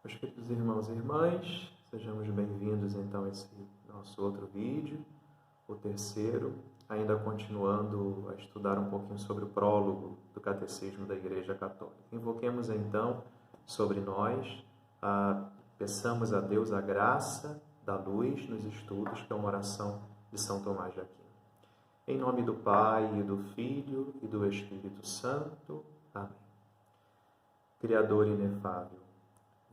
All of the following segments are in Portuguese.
Meus queridos irmãos e irmãs, sejamos bem-vindos então a esse nosso outro vídeo, o terceiro, ainda continuando a estudar um pouquinho sobre o prólogo do Catecismo da Igreja Católica. Invoquemos então sobre nós, peçamos a Deus a graça da luz nos estudos, que é uma oração de São Tomás de Aquino. Em nome do Pai, e do Filho, e do Espírito Santo. Amém. Criador inefável,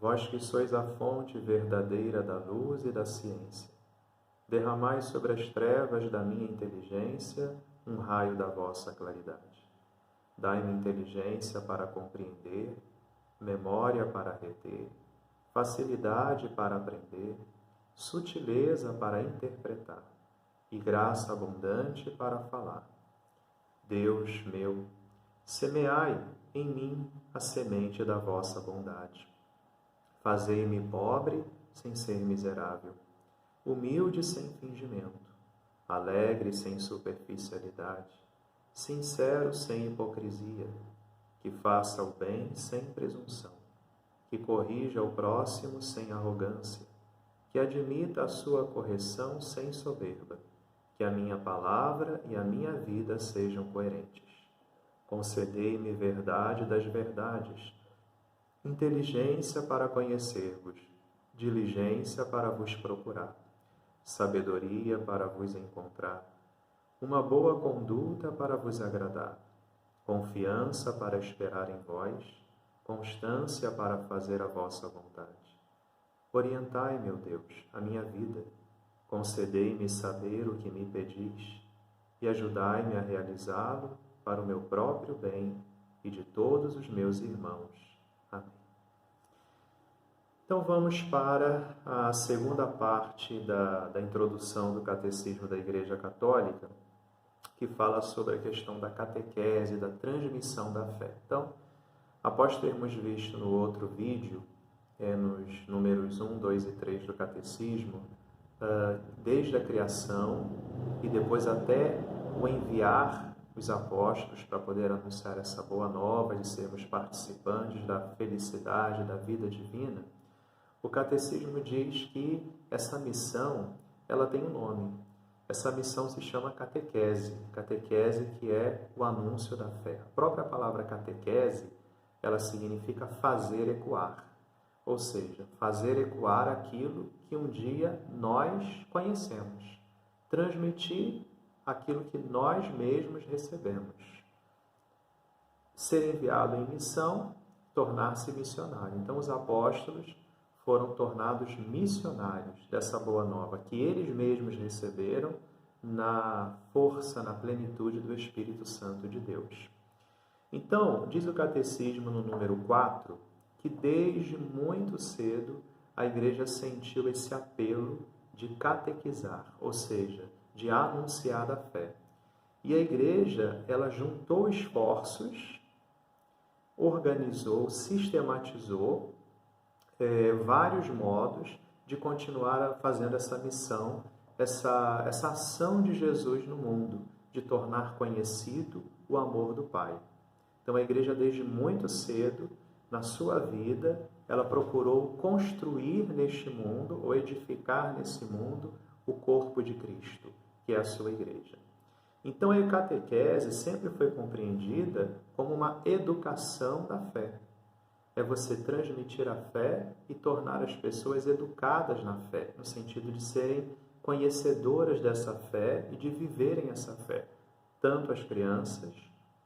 vós que sois a fonte verdadeira da luz e da ciência, derramai sobre as trevas da minha inteligência um raio da vossa claridade. Dai-me inteligência para compreender, memória para reter, facilidade para aprender, sutileza para interpretar e graça abundante para falar. Deus meu, semeai em mim a semente da vossa bondade. Fazei-me pobre sem ser miserável, humilde sem fingimento, alegre sem superficialidade, sincero sem hipocrisia, que faça o bem sem presunção, que corrija o próximo sem arrogância, que admita a sua correção sem soberba, que a minha palavra e a minha vida sejam coerentes. Concedei-me verdade das verdades, inteligência para conhecer-vos, diligência para vos procurar, sabedoria para vos encontrar, uma boa conduta para vos agradar, confiança para esperar em vós, constância para fazer a vossa vontade. Orientai, meu Deus, a minha vida, concedei-me saber o que me pedis e ajudai-me a realizá-lo para o meu próprio bem e de todos os meus irmãos. Amém. Então vamos para a segunda parte da introdução do Catecismo da Igreja Católica, que fala sobre a questão da catequese, da transmissão da fé. Então, após termos visto no outro vídeo, nos números 1, 2 e 3 do Catecismo, desde a criação e depois até o enviar os apóstolos para poder anunciar essa boa nova de sermos participantes da felicidade, da vida divina, o Catecismo diz que essa missão, ela tem um nome. Essa missão se chama catequese. Catequese, que é o anúncio da fé. A própria palavra catequese, ela significa fazer ecoar. Ou seja, fazer ecoar aquilo que um dia nós conhecemos. Transmitir aquilo que nós mesmos recebemos. Ser enviado em missão, tornar-se missionário. Então, os apóstolos foram tornados missionários dessa boa nova que eles mesmos receberam na força, na plenitude do Espírito Santo de Deus. Então, diz o Catecismo no número 4, que desde muito cedo a Igreja sentiu esse apelo de catequizar, ou seja, de anunciar a fé. E a Igreja, ela juntou esforços, organizou, sistematizou vários modos de continuar fazendo essa missão, essa ação de Jesus no mundo, de tornar conhecido o amor do Pai. Então a Igreja, desde muito cedo, na sua vida, ela procurou construir neste mundo, ou edificar nesse mundo, o corpo de Cristo, que é a sua Igreja. Então a catequese sempre foi compreendida como uma educação da fé. É você transmitir a fé e tornar as pessoas educadas na fé, no sentido de serem conhecedoras dessa fé e de viverem essa fé, tanto as crianças,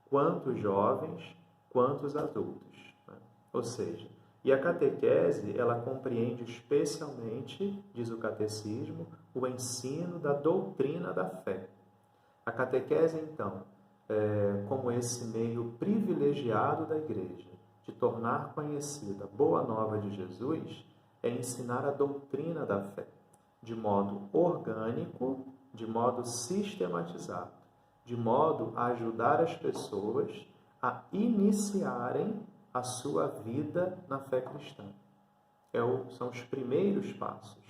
quanto os jovens, quanto os adultos. Ou seja, e a catequese, ela compreende especialmente, diz o Catecismo, o ensino da doutrina da fé. A catequese, então, como esse meio privilegiado da Igreja de tornar conhecida a boa nova de Jesus, é ensinar a doutrina da fé, de modo orgânico, de modo sistematizado, de modo a ajudar as pessoas a iniciarem a sua vida na fé cristã. São os primeiros passos.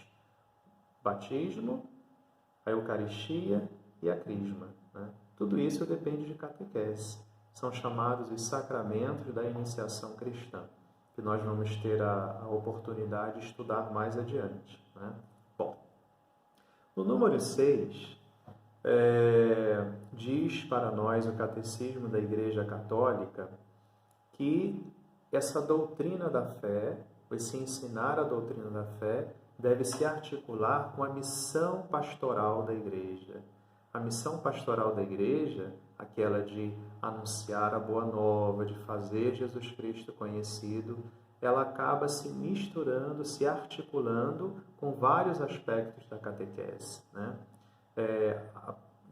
Batismo, a Eucaristia e a Crisma. Tudo isso depende de catequese. São chamados os sacramentos da iniciação cristã. que nós vamos ter a oportunidade de estudar mais adiante, né? Bom, no número 6, diz para nós o Catecismo da Igreja Católica que essa doutrina da fé, esse ensinar a doutrina da fé, deve se articular com a missão pastoral da Igreja. A missão pastoral da Igreja, aquela de anunciar a boa nova, de fazer Jesus Cristo conhecido, ela acaba se misturando, se articulando com vários aspectos da catequese, né?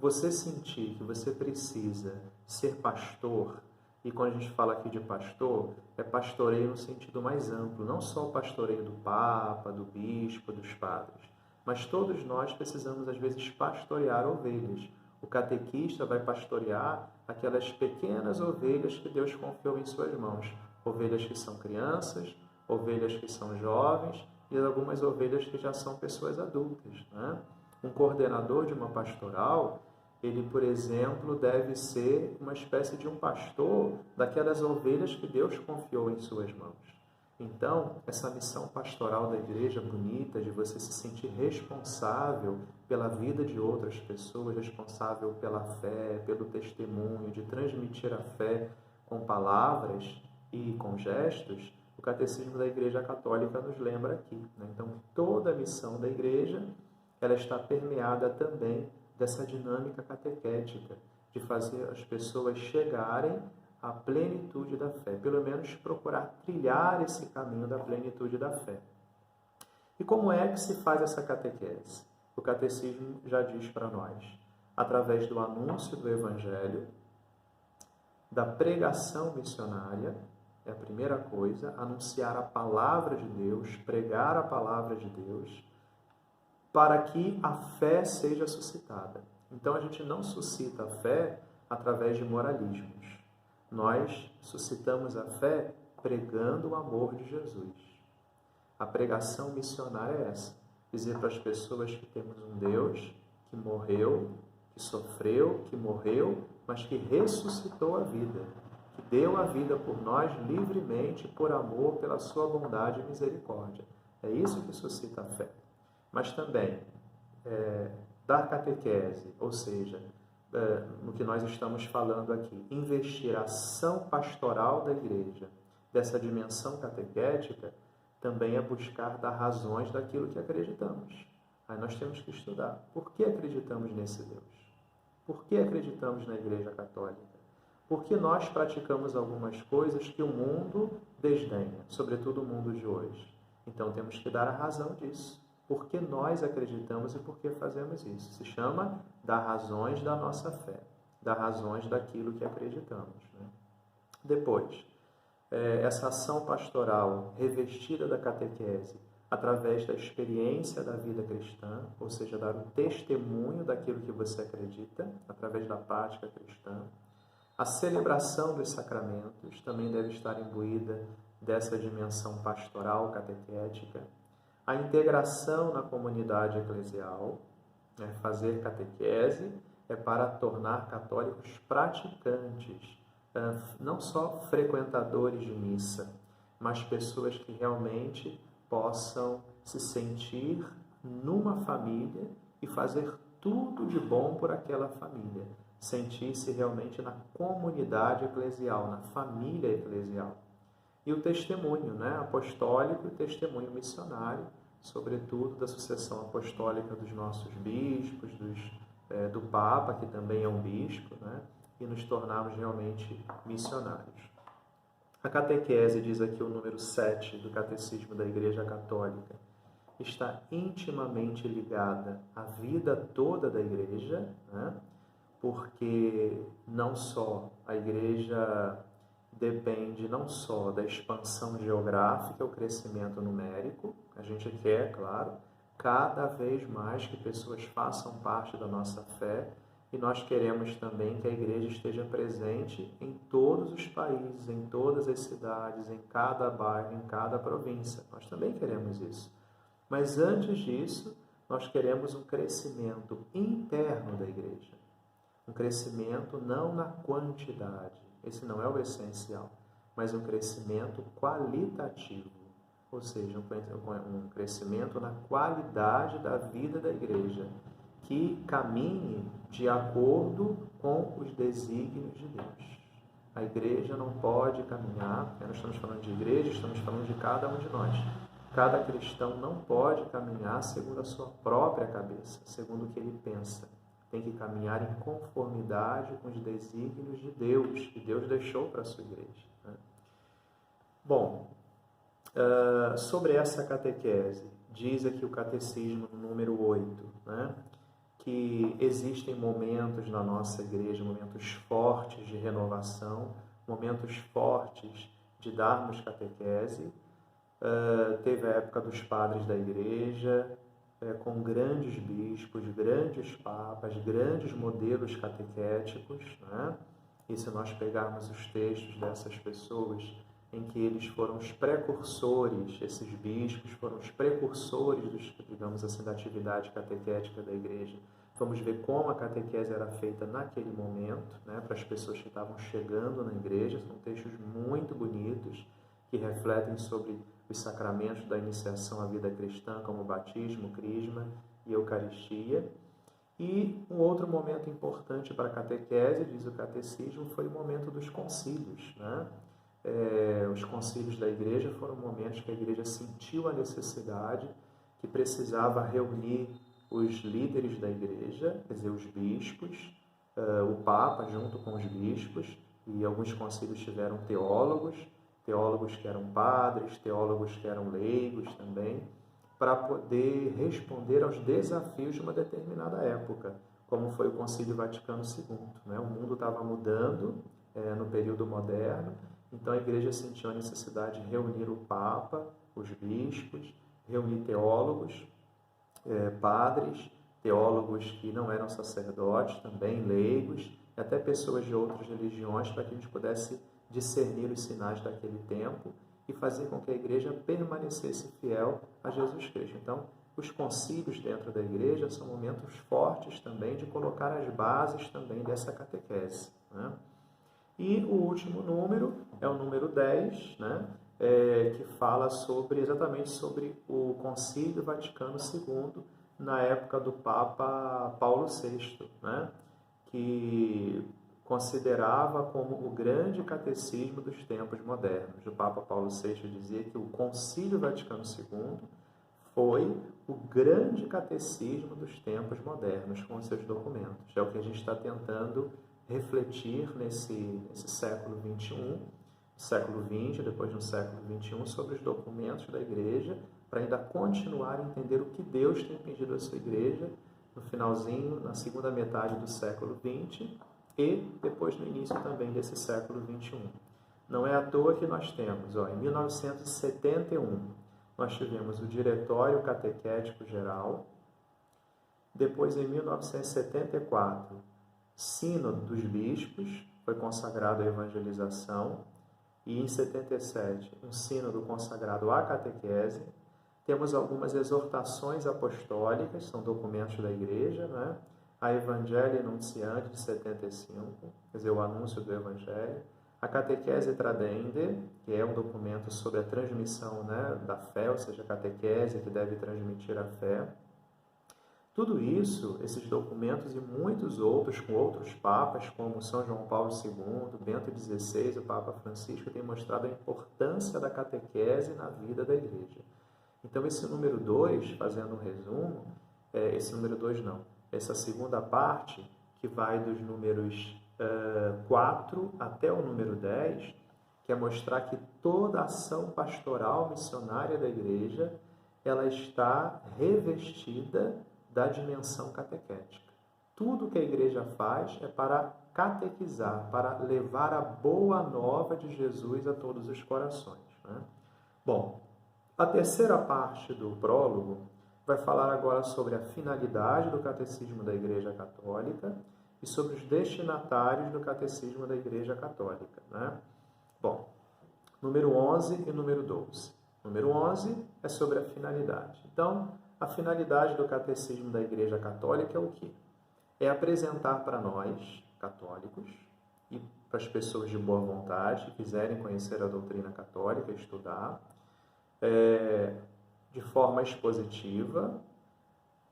Você sentir que você precisa ser pastor, e quando a gente fala aqui de pastor, é pastoreio no sentido mais amplo, não só o pastoreio do Papa, do Bispo, dos padres, mas todos nós precisamos, às vezes, pastorear ovelhas. O catequista vai pastorear aquelas pequenas ovelhas que Deus confiou em suas mãos. Ovelhas que são crianças, ovelhas que são jovens e algumas ovelhas que já são pessoas adultas, né? Um coordenador de uma pastoral, ele, por exemplo, deve ser uma espécie de um pastor daquelas ovelhas que Deus confiou em suas mãos. Então, essa missão pastoral da igreja bonita, de você se sentir responsável pela vida de outras pessoas, responsável pela fé, pelo testemunho, de transmitir a fé com palavras e com gestos, o Catecismo da Igreja Católica nos lembra aqui, né? Então, toda a missão da igreja, ela está permeada também dessa dinâmica catequética, de fazer as pessoas chegarem à plenitude da fé, pelo menos procurar trilhar esse caminho da plenitude da fé. E como é que se faz essa catequese? O Catecismo já diz para nós, através do anúncio do Evangelho, da pregação missionária, é a primeira coisa, anunciar a palavra de Deus, pregar a palavra de Deus, para que a fé seja suscitada. Então, a gente não suscita a fé através de moralismos. Nós suscitamos a fé pregando o amor de Jesus. A pregação missionária é essa. Dizer para as pessoas que temos um Deus que morreu, que sofreu, que morreu, mas que ressuscitou a vida, que deu a vida por nós livremente, por amor, pela sua bondade e misericórdia. É isso que suscita a fé. Mas também dar catequese, ou seja, no que nós estamos falando aqui, investir a ação pastoral da igreja, dessa dimensão catequética, também é buscar dar razões daquilo que acreditamos. Aí nós temos que estudar. Por que acreditamos nesse Deus? Por que acreditamos na Igreja Católica? Por que nós praticamos algumas coisas que o mundo desdenha, sobretudo o mundo de hoje? Então temos que dar a razão disso. Por que nós acreditamos e por que fazemos isso? Se chama dar razões da nossa fé, dar razões daquilo que acreditamos, né? Depois, essa ação pastoral revestida da catequese, através da experiência da vida cristã, ou seja, dar um testemunho daquilo que você acredita, através da prática cristã. A celebração dos sacramentos também deve estar imbuída dessa dimensão pastoral catequética. A integração na comunidade eclesial, fazer catequese, é para tornar católicos praticantes, não só frequentadores de missa, mas pessoas que realmente possam se sentir numa família e fazer tudo de bom por aquela família, sentir-se realmente na comunidade eclesial, na família eclesial. E o testemunho, né, apostólico e testemunho missionário, sobretudo da sucessão apostólica dos nossos bispos, do Papa, que também é um bispo, né, e nos tornarmos realmente missionários. A catequese, diz aqui o número 7 do Catecismo da Igreja Católica, está intimamente ligada à vida toda da Igreja, né, porque não só a Igreja depende não só da expansão geográfica, o crescimento numérico, a gente quer, claro, cada vez mais que pessoas façam parte da nossa fé, e nós queremos também que a igreja esteja presente em todos os países, em todas as cidades, em cada bairro, em cada província. Nós também queremos isso. Mas antes disso, nós queremos um crescimento interno da igreja. Um crescimento não na quantidade, esse não é o essencial, mas um crescimento qualitativo, ou seja, um crescimento na qualidade da vida da igreja, que caminhe de acordo com os desígnios de Deus. A igreja não pode caminhar, porque nós estamos falando de igreja, estamos falando de cada um de nós. Cada cristão não pode caminhar segundo a sua própria cabeça, segundo o que ele pensa. Tem que caminhar em conformidade com os desígnios de Deus, que Deus deixou para a sua igreja. Bom, sobre essa catequese, diz aqui o catecismo no número 8, que existem momentos na nossa igreja, momentos fortes de renovação, momentos fortes de darmos catequese. Teve a época dos padres da igreja, com grandes bispos, grandes papas, grandes modelos catequéticos, E se nós pegarmos os textos dessas pessoas, em que eles foram os precursores, esses bispos foram os precursores, digamos assim, da atividade catequética da igreja. Vamos ver como a catequese era feita naquele momento, para as pessoas que estavam chegando na igreja. São textos muito bonitos, que refletem sobre os sacramentos da iniciação à vida cristã, como o batismo, crisma e eucaristia. E um outro momento importante para a catequese, diz o catecismo, foi o momento dos concílios, Os concílios da igreja foram momentos que a igreja sentiu a necessidade, que precisava reunir os líderes da igreja, quer dizer, os bispos, o Papa junto com os bispos, e alguns concílios tiveram teólogos que eram padres, teólogos que eram leigos também, para poder responder aos desafios de uma determinada época, como foi o Concílio Vaticano II. O mundo estava mudando no período moderno, então a igreja sentiu a necessidade de reunir o Papa, os bispos, reunir teólogos, padres, teólogos que não eram sacerdotes, também leigos, e até pessoas de outras religiões, para que a gente pudesse discernir os sinais daquele tempo e fazer com que a igreja permanecesse fiel a Jesus Cristo. Então, os concílios dentro da igreja são momentos fortes também de colocar as bases também dessa catequese. E o último número é o número 10, que fala exatamente sobre o Concílio Vaticano II, na época do Papa Paulo VI, que considerava como o grande catecismo dos tempos modernos. O Papa Paulo VI dizia que o Concílio Vaticano II foi o grande catecismo dos tempos modernos, com os seus documentos. É o que a gente está tentando refletir nesse século XXI, século XX, depois no século XXI, sobre os documentos da igreja, para ainda continuar a entender o que Deus tem pedido à sua igreja no finalzinho, na segunda metade do século XX e depois no início também desse século XXI. Não é à toa que nós temos, em 1971, nós tivemos o Diretório Catequético Geral, depois em 1974, Sínodo dos Bispos, foi consagrado à evangelização, e em 77, um sínodo consagrado à catequese. Temos algumas exortações apostólicas, são documentos da igreja, A Evangelii Nuntiandi, de 75, quer dizer, o anúncio do Evangelho. A Catequese Tradende, que é um documento sobre a transmissão da fé, ou seja, a catequese que deve transmitir a fé. Tudo isso, esses documentos e muitos outros, com outros papas, como São João Paulo II, Bento XVI, o Papa Francisco, têm mostrado a importância da catequese na vida da igreja. Então, esse número 2, fazendo um resumo, essa segunda parte, que vai dos números 4 até o número 10, quer mostrar que toda a ação pastoral missionária da igreja, ela está revestida da dimensão catequética. Tudo que a igreja faz é para catequizar, para levar a boa nova de Jesus a todos os corações. Bom, a terceira parte do prólogo vai falar agora sobre a finalidade do Catecismo da Igreja Católica e sobre os destinatários do Catecismo da Igreja Católica. Bom, número 11 e número 12. Número 11 é sobre a finalidade. Então, a finalidade do Catecismo da Igreja Católica é o quê? É apresentar para nós, católicos, e para as pessoas de boa vontade que quiserem conhecer a doutrina católica, estudar, de forma expositiva,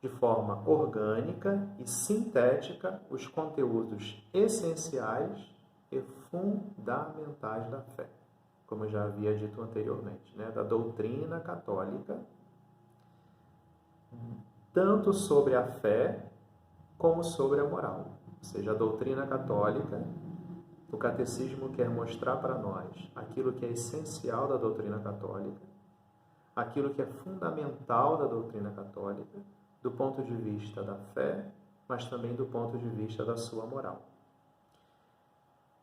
de forma orgânica e sintética, os conteúdos essenciais e fundamentais da fé, como eu já havia dito anteriormente, né? Da doutrina católica, tanto sobre a fé como sobre a moral. Ou seja, a doutrina católica, o catecismo quer mostrar para nós aquilo que é essencial da doutrina católica, aquilo que é fundamental da doutrina católica, do ponto de vista da fé, mas também do ponto de vista da sua moral.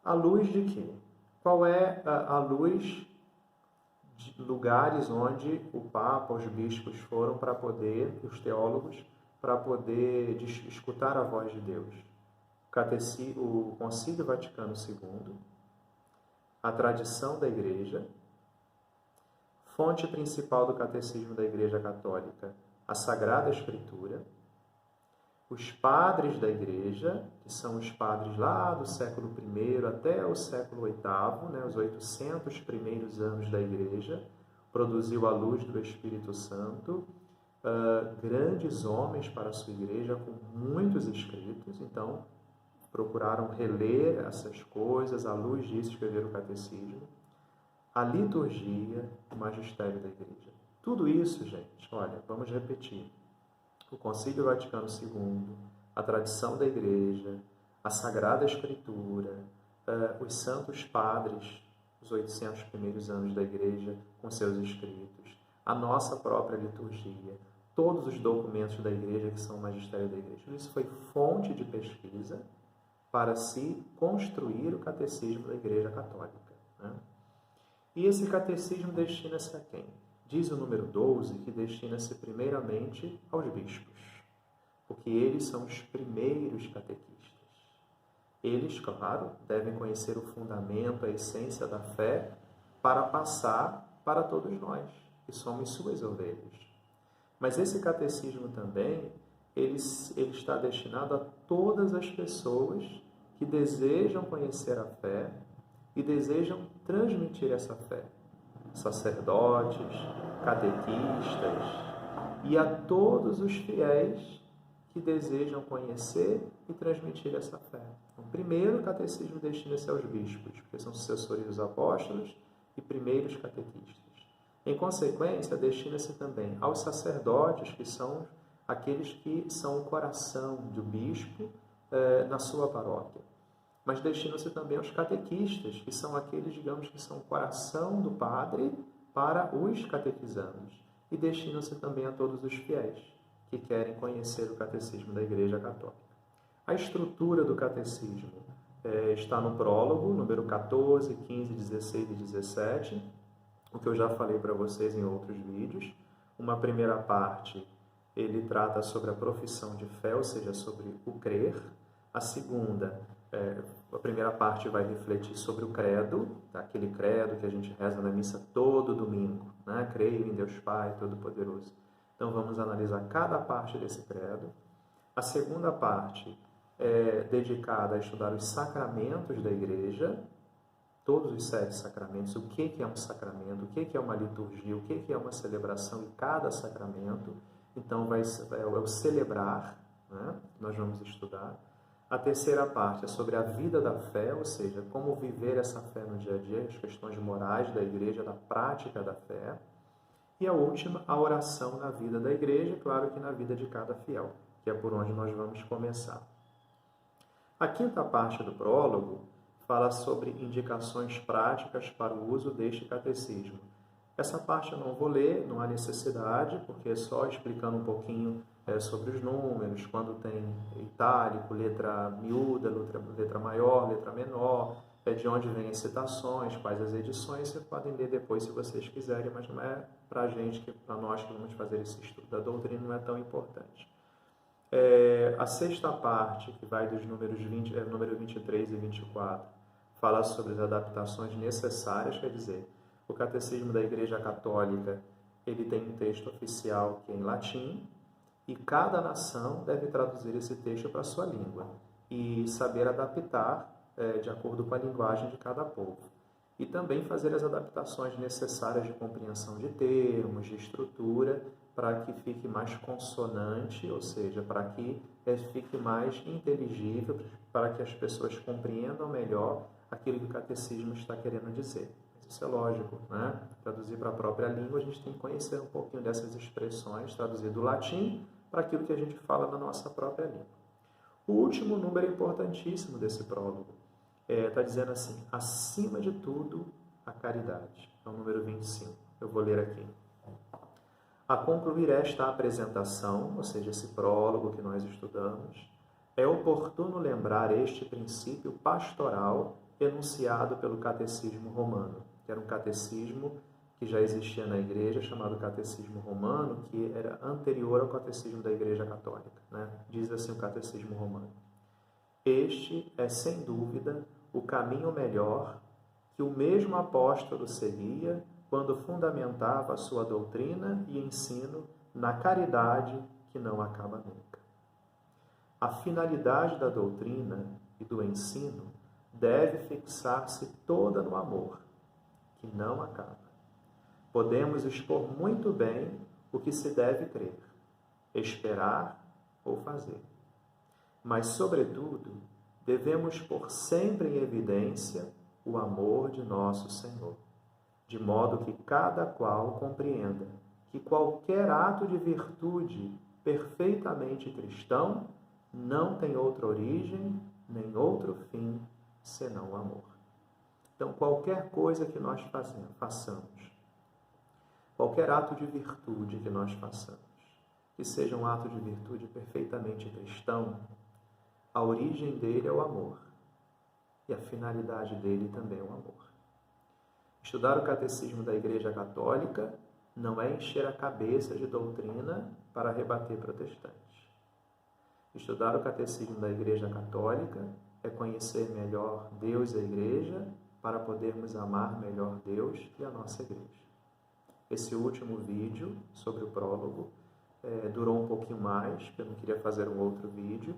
À luz de quê? Qual é a luz de lugares onde o Papa, os bispos foram para poder, os teólogos, para poder escutar a voz de Deus? O Concílio Vaticano II, a tradição da Igreja, fonte principal do Catecismo da Igreja Católica, a Sagrada Escritura, os padres da Igreja, que são os padres lá do século I até o século VIII, né, os 800 primeiros anos da Igreja, produziu a luz do Espírito Santo, grandes homens para a sua Igreja, com muitos escritos, então procuraram reler essas coisas, à luz disso escreveram o Catecismo, a liturgia, o magistério da Igreja. Tudo isso, gente, olha, vamos repetir. O Concílio Vaticano II, a tradição da Igreja, a Sagrada Escritura, os santos padres, os 800 primeiros anos da Igreja, com seus escritos, a nossa própria liturgia, todos os documentos da Igreja que são o magistério da Igreja. Isso foi fonte de pesquisa para se construir o catecismo da Igreja Católica, né? E esse catecismo destina-se a quem? Diz o número 12 que destina-se primeiramente aos bispos, porque eles são os primeiros catequistas. Eles, claro, devem conhecer o fundamento, a essência da fé, para passar para todos nós, que somos suas ovelhas. Mas esse catecismo também, ele está destinado a todas as pessoas que desejam conhecer a fé e desejam transmitir essa fé. Sacerdotes, catequistas e a todos os fiéis que desejam conhecer e transmitir essa fé. O primeiro catecismo destina-se aos bispos, porque são sucessores dos apóstolos e primeiros catequistas. Em consequência, destina-se também aos sacerdotes, que são aqueles que são o coração do bispo na sua paróquia. Mas destina-se também aos catequistas, que são aqueles, digamos, que são o coração do padre para os catequizandos. E destina-se também a todos os fiéis que querem conhecer o catecismo da Igreja Católica. A estrutura do catecismo está no prólogo, número 14, 15, 16 e 17, o que eu já falei para vocês em outros vídeos. Uma primeira parte, ele trata sobre a profissão de fé, ou seja, sobre o crer. A segunda, a primeira parte vai refletir sobre o credo, aquele credo que a gente reza na missa todo domingo, né? Creio em Deus Pai Todo-Poderoso. Então vamos analisar cada parte desse credo. A segunda parte é dedicada a estudar os sacramentos da Igreja, todos os 7 sacramentos, o que é um sacramento, o que é uma liturgia, o que é uma celebração em cada sacramento. Então é o celebrar, né? Nós vamos estudar. A terceira parte é sobre a vida da fé, ou seja, como viver essa fé no dia a dia, as questões morais da Igreja, da prática da fé. E a última, a oração na vida da Igreja, claro que na vida de cada fiel, que é por onde nós vamos começar. A quinta parte do prólogo fala sobre indicações práticas para o uso deste catecismo. Essa parte eu não vou ler, não há necessidade, porque é só explicando um pouquinho sobre os números, quando tem itálico, letra miúda, letra maior, letra menor, de onde vêm as citações, quais as edições, vocês podem ler depois se vocês quiserem, mas não é para a gente, para nós que vamos fazer esse estudo da doutrina, não é tão importante. A sexta parte, que vai dos número 23 e 24, fala sobre as adaptações necessárias, quer dizer, o Catecismo da Igreja Católica, ele tem um texto oficial que é em latim, e cada nação deve traduzir esse texto para a sua língua e saber adaptar de acordo com a linguagem de cada povo. E também fazer as adaptações necessárias de compreensão de termos, de estrutura, para que fique mais consonante, ou seja, para que fique mais inteligível, para que as pessoas compreendam melhor aquilo que o catecismo está querendo dizer. Mas isso é lógico, né? Traduzir para a própria língua, a gente tem que conhecer um pouquinho dessas expressões, traduzir do latim para aquilo que a gente fala na nossa própria língua. O último número importantíssimo desse prólogo está dizendo assim: acima de tudo, a caridade. É o número 25. Eu vou ler aqui. A concluir esta apresentação, ou seja, esse prólogo que nós estudamos, é oportuno lembrar este princípio pastoral enunciado pelo Catecismo Romano, que era um catecismo que já existia na Igreja, chamado Catecismo Romano, que era anterior ao Catecismo da Igreja Católica, né? Diz assim o Catecismo Romano: este é, sem dúvida, o caminho melhor que o mesmo apóstolo seguia quando fundamentava a sua doutrina e ensino na caridade que não acaba nunca. A finalidade da doutrina e do ensino deve fixar-se toda no amor, que não acaba. Podemos expor muito bem o que se deve crer, esperar ou fazer. Mas, sobretudo, devemos pôr sempre em evidência o amor de nosso Senhor, de modo que cada qual compreenda que qualquer ato de virtude perfeitamente cristão não tem outra origem nem outro fim senão o amor. Então, qualquer coisa que nós façamos, qualquer ato de virtude que nós façamos, que seja um ato de virtude perfeitamente cristão, a origem dele é o amor e a finalidade dele também é o amor. Estudar o catecismo da Igreja Católica não é encher a cabeça de doutrina para rebater protestantes. Estudar o catecismo da Igreja Católica é conhecer melhor Deus e a Igreja para podermos amar melhor Deus e a nossa Igreja. Esse último vídeo sobre o prólogo durou um pouquinho mais, porque eu não queria fazer um outro vídeo,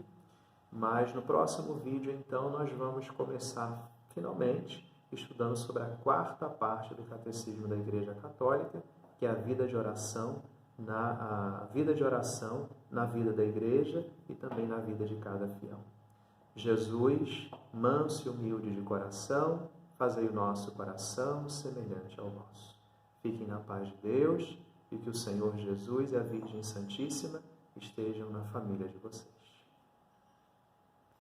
mas no próximo vídeo, então, nós vamos começar, finalmente, estudando sobre a quarta parte do Catecismo da Igreja Católica, que é a vida de oração na vida da Igreja e também na vida de cada fiel. Jesus, manso e humilde de coração, fazei o nosso coração semelhante ao vosso. Fiquem na paz de Deus e que o Senhor Jesus e a Virgem Santíssima estejam na família de vocês.